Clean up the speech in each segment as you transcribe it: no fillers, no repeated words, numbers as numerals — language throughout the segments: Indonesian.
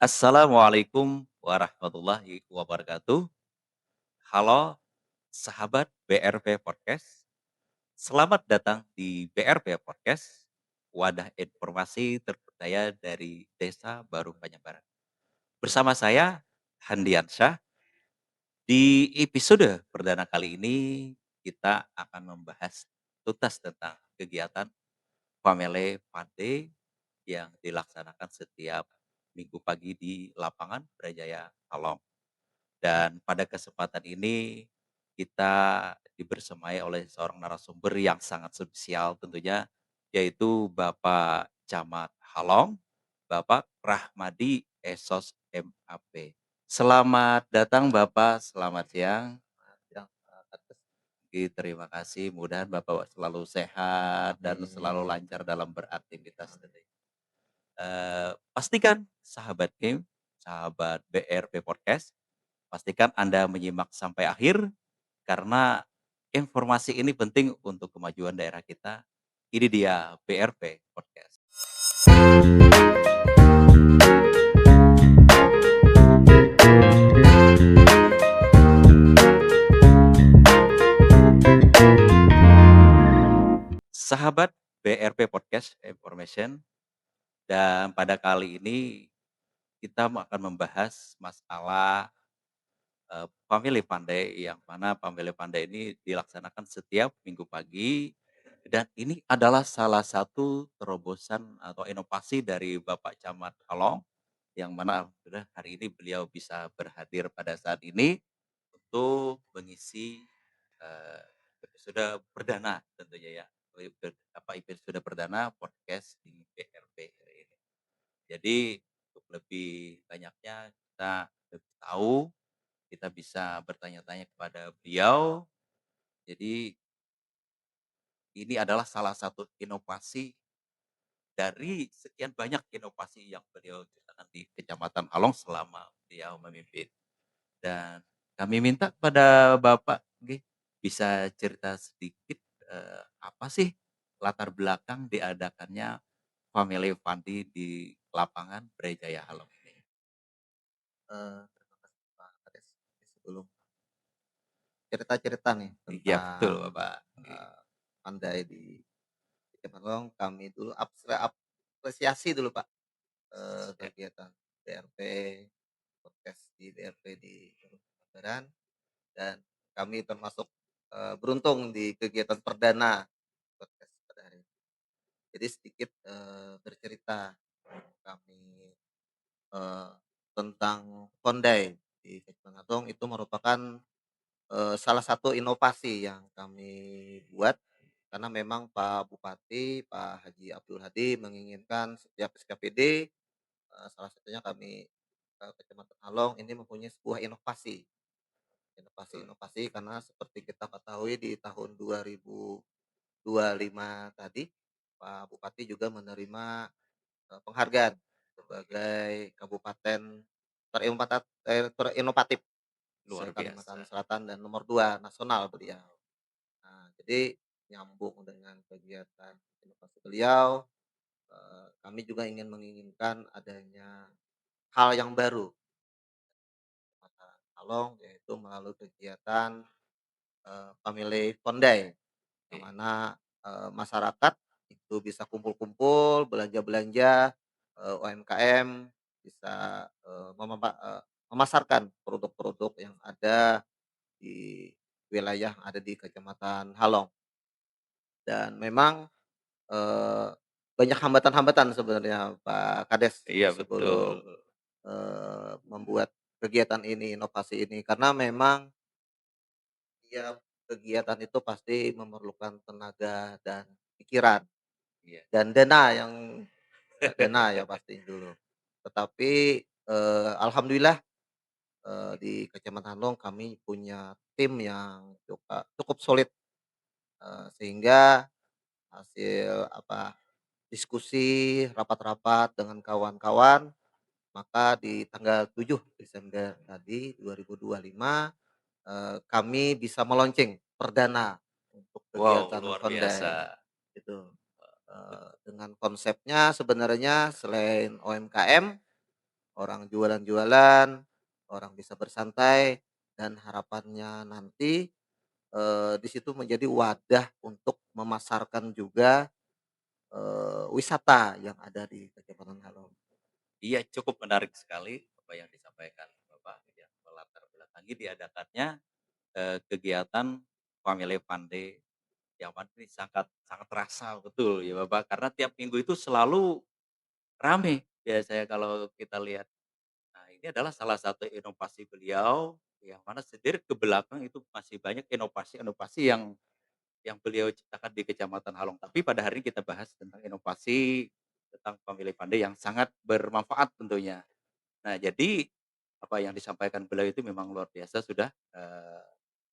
Assalamualaikum warahmatullahi wabarakatuh. Halo sahabat BRP Podcast. Selamat datang di BRP Podcast, wadah informasi terpercaya dari Desa Baru Panyanbaran. Bersama saya, Handiansyah. Di episode perdana kali ini, kita akan membahas tuntas tentang kegiatan Family Fun Day yang dilaksanakan setiap minggu pagi di lapangan Brajaya Halong. Dan pada kesempatan ini kita dibersamai oleh seorang narasumber yang sangat spesial tentunya, yaitu Bapak Camat Halong, Bapak Rahmadi Esos MAP. Selamat datang Bapak, selamat siang. Yang Terima kasih, mudahan Bapak selalu sehat dan selalu Amin. lancar dalam beraktivitas tentunya. Pastikan sahabat game, sahabat BRP Podcast, pastikan Anda menyimak sampai akhir karena informasi ini penting untuk kemajuan daerah kita. Ini dia BRP Podcast. Sahabat BRP Podcast Information, dan pada kali ini kita akan membahas masalah Family Fun Day, yang mana Family Fun Day ini dilaksanakan setiap minggu pagi, dan ini adalah salah satu terobosan atau inovasi dari Bapak Camat Halong, yang mana alhamdulillah hari ini beliau bisa berhadir pada saat ini untuk mengisi eh, episode perdana tentunya ya, episode perdana podcast di BRP hari ini. Jadi untuk lebih banyaknya kita lebih tahu, kita bisa bertanya-tanya kepada beliau. Jadi ini adalah salah satu inovasi dari sekian banyak inovasi yang beliau ciptakan di Kecamatan Halong selama beliau memimpin. Dan kami minta kepada Bapak nggih, bisa cerita sedikit, apa sih latar belakang diadakannya Family Fun Day di lapangan Brawijaya Halong ini? Terima kasih Pak Kades. Sebelum cerita-cerita nih Iya betul tentang, Bapak, nggih. Pandai di Kecamatan, kami dulu apresiasi dulu Pak, Ya, kegiatan BRP, podcast di BRP di Pangandaran, dan kami termasuk, beruntung di kegiatan perdana podcast pada hari ini. Jadi sedikit, bercerita kami, eee, tentang Kondai di Kecamatan itu merupakan salah satu inovasi yang kami buat, karena memang Pak Bupati, Pak Haji Abdul Hadi menginginkan setiap SKPD, salah satunya kami, Kecamatan Halong ini mempunyai sebuah inovasi. Inovasi-inovasi karena seperti kita ketahui di tahun 2025 tadi, Pak Bupati juga menerima, penghargaan sebagai kabupaten terinovatif luar se-Kalimantan biasa. Selatan dan nomor 2 nasional beliau. Nah, jadi nyambung dengan kegiatan inovasi beliau, kami juga menginginkan adanya hal yang baru di Kota Kalong, yaitu melalui kegiatan, Family Fondai, yang Oke. mana, masyarakat itu bisa kumpul-kumpul, belanja-belanja, UMKM bisa, memasarkan produk-produk yang ada di wilayah yang ada di Kecamatan Halong. Dan memang Eee, banyak hambatan-hambatan sebenarnya Pak Kades Iya betul. sebelum, membuat kegiatan ini, inovasi ini, karena memang tiap kegiatan itu pasti memerlukan tenaga dan pikiran Iya. dan dana yang dana ya pasti dulu. Tetapi, alhamdulillah, di Kecamatan Halong kami punya tim yang cukup solid, sehingga hasil diskusi, rapat-rapat dengan kawan-kawan, maka di tanggal 7 Desember tadi 2025, kami bisa meluncing perdana untuk Wow, kegiatan luar biasa. Kondai, gitu. Bet Dengan konsepnya sebenarnya selain UMKM, orang jualan-jualan, orang bisa bersantai, dan harapannya nanti, di situ menjadi wadah untuk memasarkan juga, wisata yang ada di Kecamatan Halong. Iya, cukup menarik sekali apa yang disampaikan Bapak, yang melatar belakangi diadakannya, kegiatan Family Fun Day yang mana ini sangat sangat terasa betul ya Bapak, karena tiap minggu itu selalu rame biasanya kalau kita lihat. Nah, ini adalah salah satu inovasi beliau yang mana sendiri ke belakang itu masih banyak inovasi-inovasi yang beliau ciptakan di Kecamatan Halong. Tapi pada hari ini kita bahas tentang inovasi tentang Family Fun Day yang sangat bermanfaat tentunya. Nah, jadi apa yang disampaikan beliau itu memang luar biasa sudah,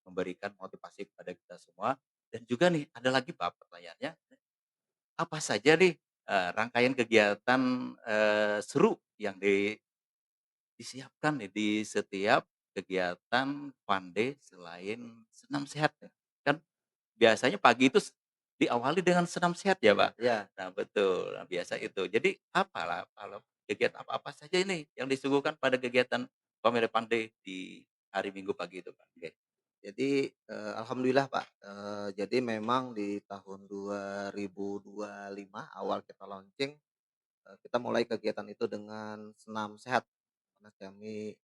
memberikan motivasi kepada kita semua dan juga nih ada lagi Pak pertanyaannya, apa saja nih, rangkaian kegiatan, seru yang disiapkan nih di setiap kegiatan fun day selain senam sehat ya? Kan biasanya pagi itu diawali dengan senam sehat ya, Iya Pak? iya. Nah betul, nah biasa itu. Jadi apalah kalau kegiatan apa-apa saja ini yang disuguhkan pada kegiatan Family Fun Day di hari Minggu pagi itu, Pak? Oke. Jadi, alhamdulillah Pak, jadi memang di tahun 2025 awal kita launching, kita mulai kegiatan itu dengan senam sehat. Karena kami,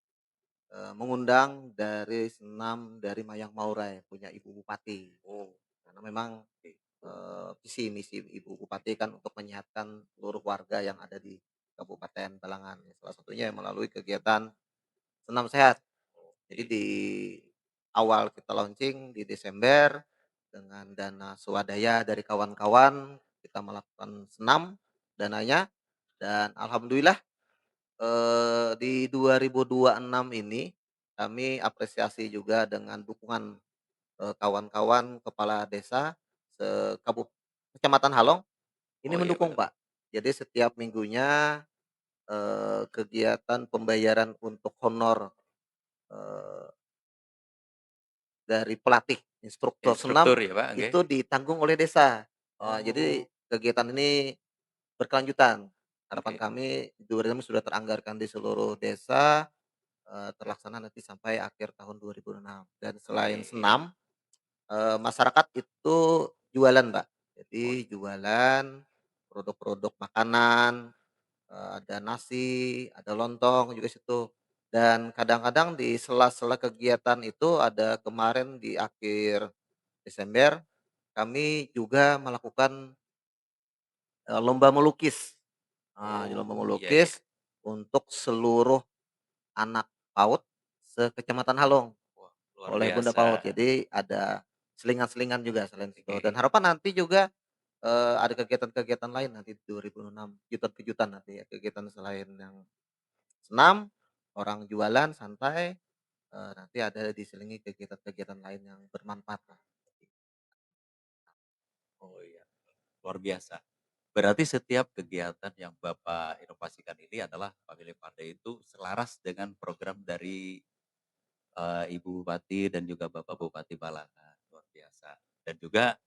mengundang dari senam dari Mayang Maurai, punya Ibu Bupati. Oh, Karena memang, gitu. visi misi Ibu Bupati kan untuk menyehatkan seluruh warga yang ada di Kabupaten Balangan. Salah satunya melalui kegiatan senam sehat. Jadi Oke. di awal kita launching di Desember, dengan dana swadaya dari kawan-kawan, kita melakukan senam dananya, dan alhamdulillah, di 2026 ini kami apresiasi juga dengan dukungan, kawan-kawan kepala desa Kecamatan Halong ini Oh iya mendukung, benar. Pak. Jadi setiap minggunya, kegiatan pembayaran untuk honor, eee dari pelatih, instruktur senam Instruktur ya, Pak? Oke. itu ditanggung oleh desa. Jadi Oh, kegiatan ini berkelanjutan. Harapan oke. kami 2006 sudah teranggarkan di seluruh desa, terlaksana nanti sampai akhir tahun 2006. Dan selain Oke. senam, masyarakat itu jualan, Mbak. Jadi Oh iya. jualan produk-produk makanan, ada nasi, ada lontong juga situ. Dan kadang-kadang di sela-sela kegiatan itu ada kemarin di akhir Desember, kami juga melakukan, lomba melukis. Lomba Oh, iya iya. melukis untuk seluruh anak PAUD se-Kecamatan Halong Wah, luar oleh Bunda biasa. PAUD. Jadi ada selingan-selingan juga selain itu. Dan Oke. harapan nanti juga, ada kegiatan-kegiatan lain nanti di 2006, kejutan-kejutan nanti ya, kegiatan selain yang senam, orang jualan santai, nanti ada diselingi kegiatan-kegiatan lain yang bermanfaat lah. Oh iya, luar biasa. Berarti setiap kegiatan yang Bapak inovasikan ini adalah Family Fun Day itu selaras dengan program dari, Ibu Bupati dan juga Bapak Bupati Balangan, luar biasa. Dan juga,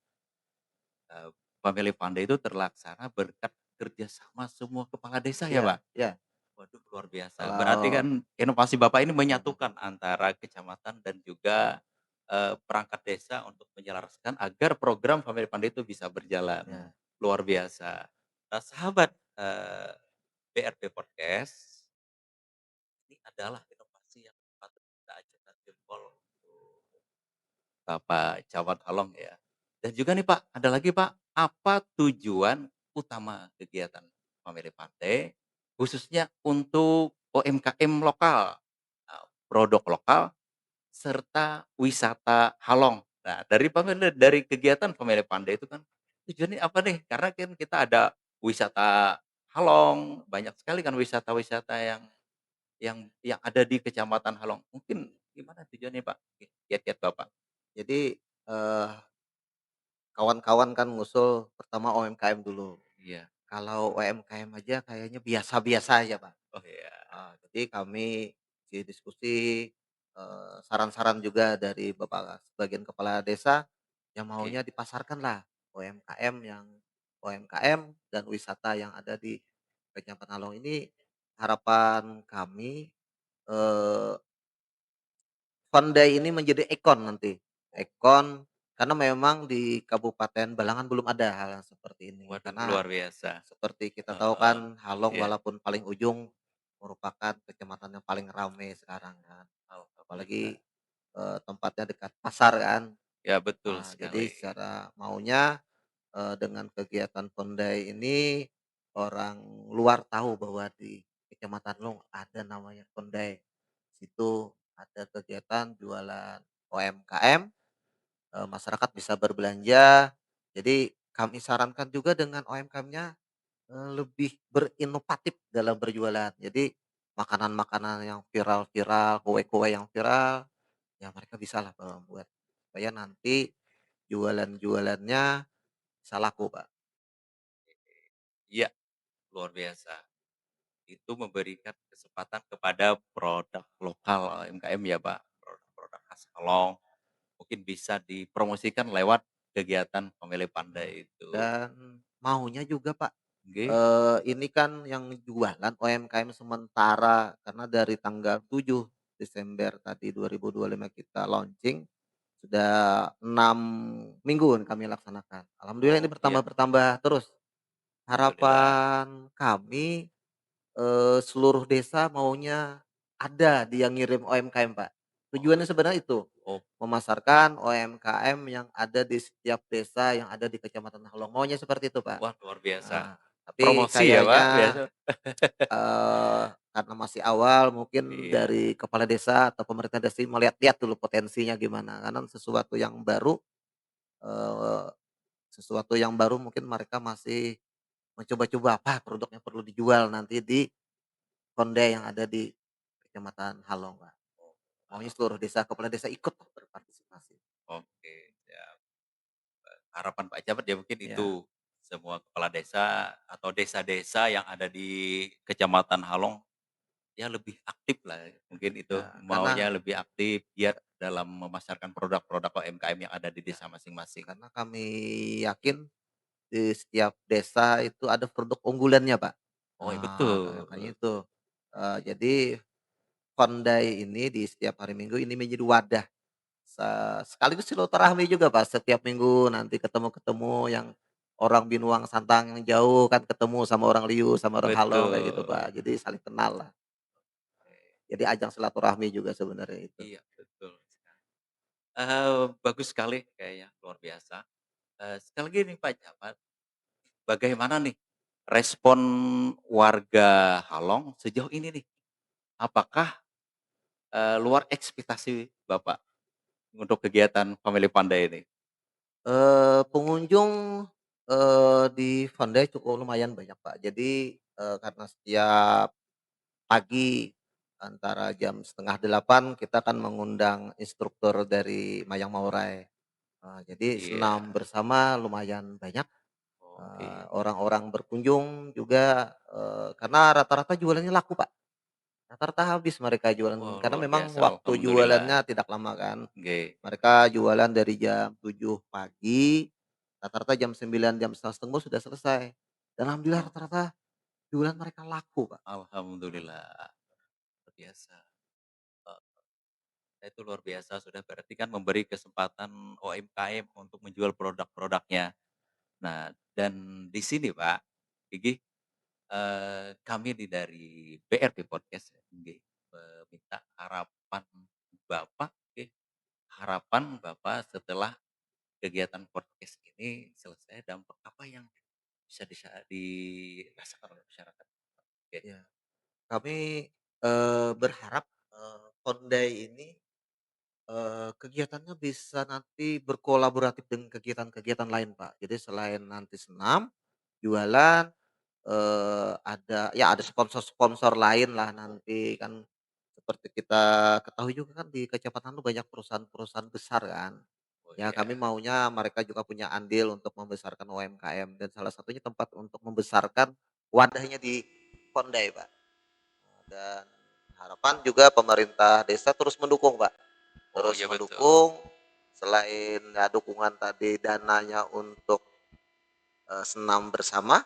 eee, Family Fun Day itu terlaksana berkat kerjasama semua kepala desa ya, Iya Pak? iya, Waduh luar biasa. Berarti kalau kan inovasi Bapak ini iya, menyatukan antara kecamatan dan juga, perangkat desa untuk menyelaraskan agar program Family Fun Day itu bisa berjalan. iya. Luar biasa. Nah sahabat, BRP Podcast, ini adalah inovasi yang patut kita acungkan jempol untuk Bapak Camat Halong ya. Dan juga nih Pak, ada lagi Pak, apa tujuan utama kegiatan Family Fun Day, khususnya untuk UMKM lokal, produk lokal, serta wisata Halong. Nah, dari kegiatan Family Fun Day itu kan tujuannya apa nih? Karena kan kita ada wisata Halong, banyak sekali kan wisata-wisata yang ada di Kecamatan Halong. Mungkin gimana tujuannya Pak? Kiat-kiat Bapak? Jadi, kawan-kawan kan ngusul pertama UMKM dulu. Iya. Kalau UMKM aja kayaknya biasa-biasa aja, Pak. Oh iya, Jadi kami diskusi, saran-saran juga dari Bapak sebagian kepala desa, yang oke. maunya dipasarkanlah UMKM dan wisata yang ada di Kecamatan Along ini harapan kami, eee, Fondai ini menjadi ikon nanti, ikon karena memang di Kabupaten Balangan belum ada hal yang seperti ini. Waduh Karena luar biasa. seperti kita tahu Heeh, kan Halong iya, walaupun paling ujung merupakan kecamatan yang paling ramai sekarang kan, alhamdulillah. apalagi, tempatnya dekat pasar kan. Ya betul Jadi sekali. secara maunya, dengan kegiatan Pondai ini, orang luar tahu bahwa di Kecamatan Long ada namanya Pondai. Situ ada kegiatan jualan UMKM, masyarakat bisa berbelanja. Jadi kami sarankan juga dengan UMKM-nya, lebih berinovatif dalam berjualan. Jadi makanan-makanan yang viral-viral, kue-kue yang viral, ya mereka bisalah, buat supaya nanti jualan-jualannya bisa laku, Pak. Iya, luar biasa. Itu memberikan kesempatan kepada produk lokal UMKM ya, Pak, produk-produk khas Kalong, mungkin bisa dipromosikan lewat kegiatan Family Heeh. Pandai itu. Dan maunya juga, Pak, Nggih, ini kan yang jualan UMKM sementara karena dari tanggal 7 Desember tadi 2025 kita launching, sudah 6 minggu kami laksanakan. Alhamdulillah ini oh iya, bertambah-bertambah terus. alhamdulillah. Harapan kami, seluruh desa maunya ada dia ngirim UMKM, Pak. Oh Tujuannya sebenarnya itu, oh, memasarkan UMKM yang ada di setiap desa yang ada di Kecamatan Halong, maunya seperti itu, Pak. wah luar biasa. Heeh, tapi Promosi ya, Pak, kayaknya, biasa? karena masih awal mungkin Iya, dari kepala desa atau pemerintah desa melihat-lihat dulu potensinya gimana, karena eee, sesuatu yang baru mungkin mereka masih mencoba-coba apa produk yang perlu dijual nanti di Konde yang ada di Kecamatan Halong, Pak. Maunya paham. seluruh desa, kepala desa ikut berpartisipasi. Oke, siap. Harapan Pak Jamat ya mungkin Ya, itu, semua kepala desa atau desa-desa yang ada di Kecamatan Halong, ya lebih aktif lah, mungkin itu ya, maunya lebih aktif giat dalam memasarkan produk-produk UMKM yang ada di ya, desa masing-masing. karena kami yakin di setiap desa itu ada produk unggulannya, Pak. Oh ya Makanya betul, itu, jadi Kondai ini di setiap hari Minggu ini menjadi wadah sekaligus silaturahmi juga, Pak, setiap minggu nanti ketemu-ketemu yang orang Binuang Santang yang jauh kan ketemu sama orang Liu, sama orang Halong kayak gitu, betul. Pak. Jadi saling kenal lah. Jadi ajang silaturahmi juga sebenarnya itu. Iya betul. Bagus sekali kayaknya, luar biasa. Sekali lagi nih Pak Jamat, bagaimana nih respon warga Halong sejauh ini nih? Apakah, luar ekspektasi Bapak untuk kegiatan Family Pandai ini? Pengunjung, di Vandai cukup lumayan banyak, Pak. Jadi, karena setiap pagi antara jam 7:30 kita akan mengundang instruktur dari Mayang Maurai. Jadi senam Iya, bersama lumayan banyak, oke. orang-orang berkunjung juga, karena rata-rata jualannya laku, Pak. Rata-rata habis mereka jualan Wah karena luar memang biasa, waktu alhamdulillah. jualannya tidak lama kan. Nggih. Mereka jualan dari jam 7 pagi, rata-rata jam 9 jam 8:30 sudah selesai. Dan alhamdulillah Oh, rata-rata jualan mereka laku, Pak. alhamdulillah, luar biasa. Itu luar biasa, sudah berarti kan memberi kesempatan UMKM untuk menjual produk-produknya. Nah, dan di sini Pak, Gigi, kami dari BRP Podcast nggih, minta harapan Bapak nggih, harapan Bapak setelah kegiatan podcast ini selesai, dampak apa yang bisa dirasakan oleh masyarakat? Oke, Ya, kami, berharap, Kondai ini, kegiatannya bisa nanti berkolaboratif dengan kegiatan-kegiatan lain, Pak. Jadi selain nanti senam, jualan, ada sponsor-sponsor lain lah nanti kan, seperti kita ketahui juga kan di kecamatan itu banyak perusahaan-perusahaan besar kan. oh Ya kami iya, maunya mereka juga punya andil untuk membesarkan UMKM dan salah satunya tempat untuk membesarkan wadahnya di Kondai, Pak. Dan harapan juga pemerintah desa terus mendukung, Pak. oh Terus iya betul. mendukung selain ya dukungan tadi dananya untuk, senam bersama,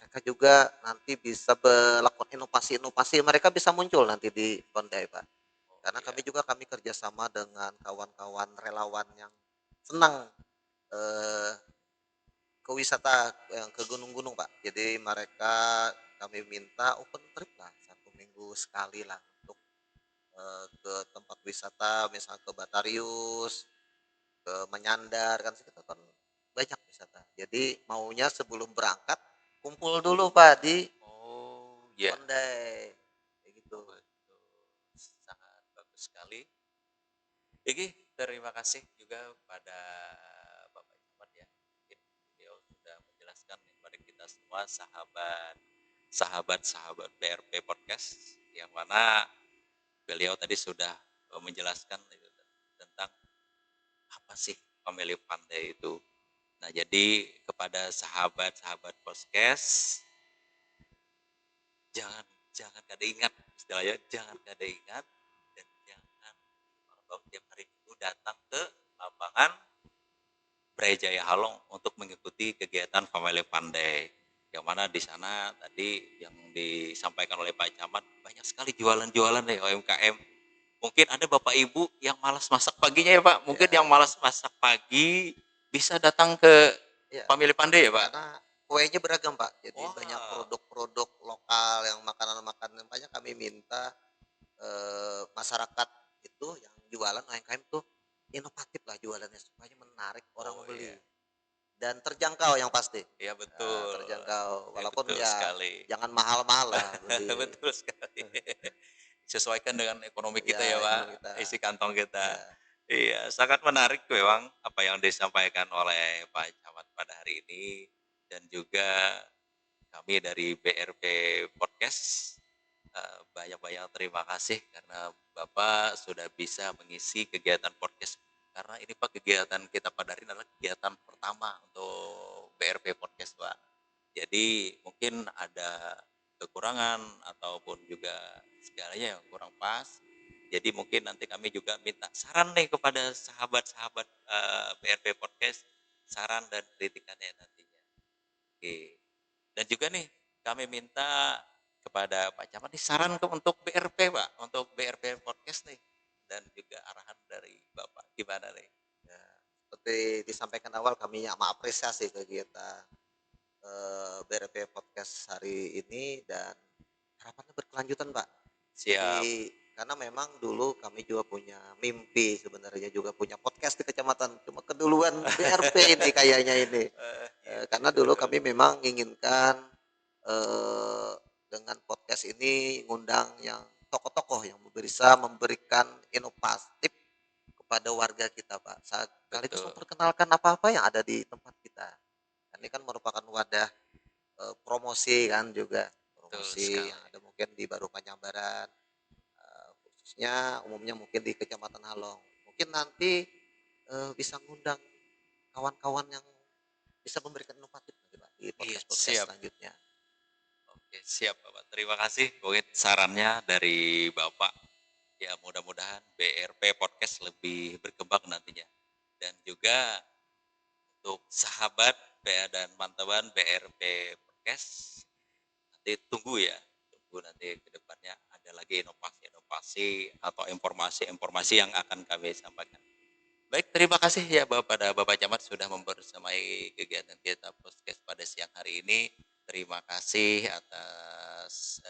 mereka juga nanti bisa melakukan inovasi-inovasi mereka bisa muncul nanti di Bondai, Pak. Oh Karena iya, kami kerjasama dengan kawan-kawan relawan yang senang, eee, ke wisata yang ke gunung-gunung, Pak. Jadi mereka kami minta open trip lah, 1 minggu sekali lah untuk, ke tempat wisata misal ke Batarius, ke Menyandar, kan sekitar kan banyak wisata. Jadi maunya sebelum berangkat kumpul dulu, Pak, di oh iya, Bondai, kayak gitu. betul, sangat bagus sekali. Iki terima kasih juga pada Bapak Camat ya. Mungkin beliau sudah menjelaskan kepada kita semua sahabat-sahabat BRP Podcast yang mana beliau tadi sudah menjelaskan itu tentang apa sih family pandai itu. Nah, jadi kepada sahabat-sahabat podcast, jangan jangan kada ingat istilahnya, jangan kada ingat dan jangan kalau tiap hari Minggu datang ke lapangan Brawijaya Halong untuk mengikuti kegiatan Family Pandai. Yang mana di sana tadi yang disampaikan oleh Pak Camat banyak sekali jualan-jualan deh UMKM. Mungkin ada Bapak Ibu yang malas masak paginya ya Pak. Mungkin yang Ya, malas masak pagi bisa datang ke ya, Family Pandai ya Pak. karena kuenya beragam, Pak. Jadi banyak Wah, produk-produk lokal yang makanan-makanan banyak kami minta, masyarakat itu yang jualan UMKM tuh inovatif lah jualannya supaya menarik orang oh iya, membeli dan terjangkau yang pasti. iya betul, Terjangkau ya walaupun betul ya sekali, jangan mahal-mahal lah beli. betul sekali. Sesuaikan dengan ekonomi kita ya Ya Pak, ekonomi kita. isi kantong kita. Ya, Iya, sangat menarik memang apa yang disampaikan oleh Pak Camat pada hari ini dan juga kami dari BRP Podcast banyak-banyak terima kasih karena Bapak sudah bisa mengisi kegiatan podcast karena ini Pak kegiatan kita pada hari ini adalah kegiatan pertama untuk BRP Podcast Pak. Jadi mungkin ada kekurangan ataupun juga segalanya yang kurang pas. Jadi mungkin nanti kami juga minta saran nih kepada sahabat-sahabat BRP Podcast, saran dan kritikannya nantinya. Oke. Dan juga nih kami minta kepada Pak Camat nih saran untuk BRP Pak, untuk BRP Podcast nih dan juga arahan dari Bapak gimana nih? ya. Seperti disampaikan awal kami yang mengapresiasi kegiatan BRP Podcast hari ini dan harapannya berkelanjutan, Pak. Siap. Jadi karena memang dulu kami juga punya mimpi sebenarnya juga punya podcast di kecamatan, cuma keduluan BRP ini kayaknya ini. Karena Gitu. dulu kami memang menginginkan, eee, dengan podcast ini ngundang yang tokoh-tokoh yang bisa memberikan inovatif kepada warga kita, Pak, sekaligus Betul, memperkenalkan apa-apa yang ada di tempat kita. Ini kan merupakan wadah promosi kan juga, betul promosi yang sekali. ada mungkin di Baru Panyanbaran, khususnya umumnya mungkin di Kecamatan Halong. Mungkin nanti, bisa ngundang kawan-kawan yang bisa memberikan inovatif nanti, Pak, di Iya, podcast-podcast siap. selanjutnya. Oke, siap Bapak. Terima kasih mungkin sarannya dari Bapak. Ya, mudah-mudahan BRP Podcast lebih berkembang nantinya. Dan juga untuk sahabat dan mantawan BRP Podcast, nanti tunggu ya. Tunggu nanti ke depannya ada lagi inovasi-inovasi atau informasi-informasi yang akan kami sampaikan. Baik, terima kasih ya pada Bapak Camat sudah membersamai kegiatan kita podcast pada siang hari ini. Terima kasih atas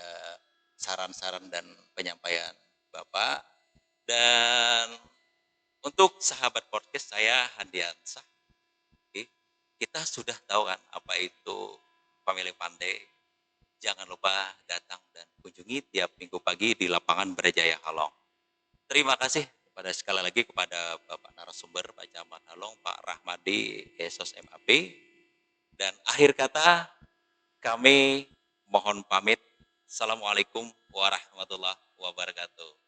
saran-saran dan penyampaian Bapak. Dan untuk sahabat podcast saya Handiansah, oke, kita sudah tahu kan apa itu Family Pandai. Jangan lupa datang dan kunjungi tiap minggu pagi di lapangan Berjaya Halong. Terima kasih kepada sekali lagi kepada Bapak narasumber Pak Camat Halong, Pak Rahmadi Esos MAP. Dan akhir kata kami mohon pamit. Assalamualaikum warahmatullahi wabarakatuh.